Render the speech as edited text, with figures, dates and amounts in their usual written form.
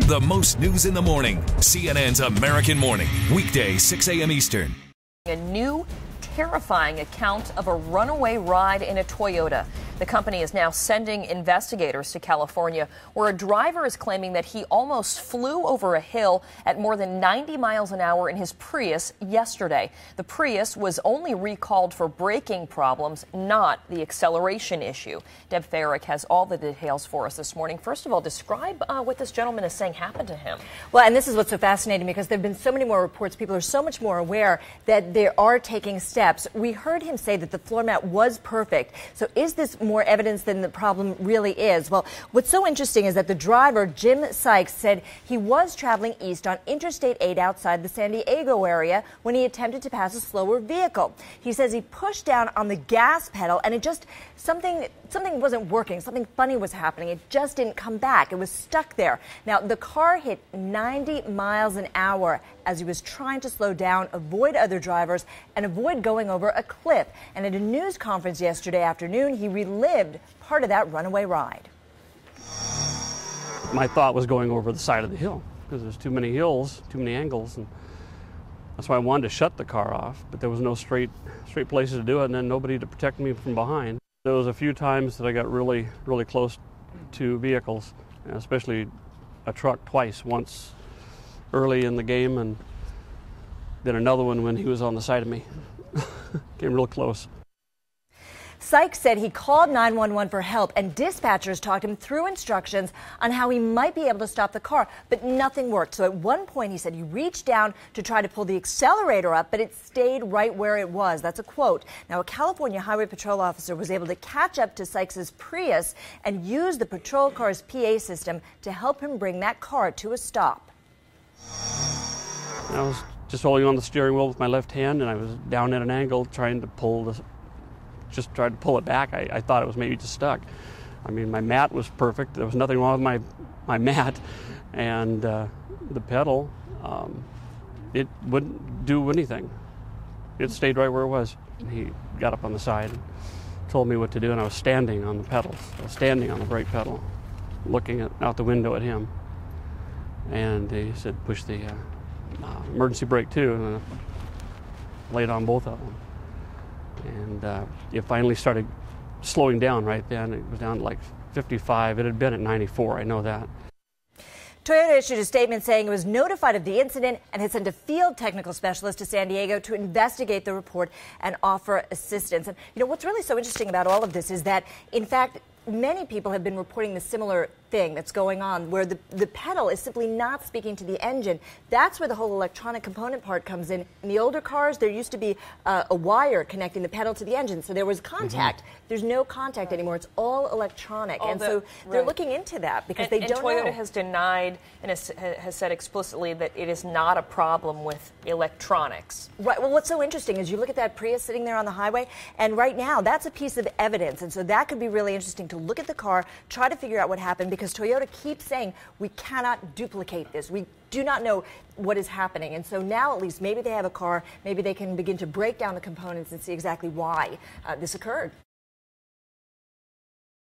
The most news in the morning. CNN's American Morning. Weekday, 6 a.m. Eastern. A new terrifying account of a runaway ride in a Toyota. The company is now sending investigators to California, where a driver is claiming that he almost flew over a hill at more than 90 miles an hour in his Prius yesterday. The Prius was only recalled for braking problems, not the acceleration issue. Deb Farrick has all the details for us this morning. First of all, describe what this gentleman is saying happened to him. Well, and this is what's so fascinating, because there have been so many more reports. People are so much more aware that they are taking steps. We heard him say that the floor mat was perfect. So is this more evidence than the problem really is? Well, what's so interesting is that the driver, Jim Sikes, said he was traveling east on Interstate 8 outside the San Diego area when he attempted to pass a slower vehicle. He says he pushed down on the gas pedal and it just, something wasn't working. Something funny was happening. It just didn't come back. It was stuck there. Now, the car hit 90 miles an hour as he was trying to slow down, avoid other drivers, and avoid going over a cliff. And at a news conference yesterday afternoon, he relived part of that runaway ride. My thought was going over the side of the hill because there's too many hills, too many angles, and that's why I wanted to shut the car off, but there was no straight places to do it, and then nobody to protect me from behind. There was a few times that I got really close to vehicles, especially a truck twice, once early in the game and then another one when he was on the side of me. Came real close. Sikes said he called 911 for help, and dispatchers talked him through instructions on how he might be able to stop the car, but nothing worked. So at one point he said he reached down to try to pull the accelerator up, but it stayed right where it was. That's a quote. Now, a California Highway Patrol officer was able to catch up to Sikes' Prius and use the patrol car's PA system to help him bring that car to a stop. I was just holding on the steering wheel with my left hand, and I was down at an angle trying to pull it back. I thought it was maybe just stuck. I mean, my mat was perfect. There was nothing wrong with my mat. And the pedal, it wouldn't do anything. It stayed right where it was. He got up on the side and told me what to do, and I was standing on the pedals. I was standing on the brake pedal, looking out the window at him. And he said, push the emergency brake too, and I laid on both of them. And it finally started slowing down right then. It was down to like 55. It had been at 94, I know that. Toyota issued a statement saying it was notified of the incident and had sent a field technical specialist to San Diego to investigate the report and offer assistance. And, you know, what's really so interesting about all of this is that, in fact, many people have been reporting the similar thing that's going on, where the pedal is simply not speaking to the engine. That's where the whole electronic component part comes in. In the older cars, there used to be a wire connecting the pedal to the engine, so there was contact. There's no contact anymore. It's all electronic. And so they're looking into that because they don't know. And Toyota has denied and has said explicitly that it is not a problem with electronics. Right. Well, what's so interesting is you look at that Prius sitting there on the highway, and right now that's a piece of evidence. And so that could be really interesting to look at the car, try to figure out what happened, because Toyota keeps saying we cannot duplicate this. We do not know what is happening. And so now at least maybe they have a car, maybe they can begin to break down the components and see exactly why this occurred.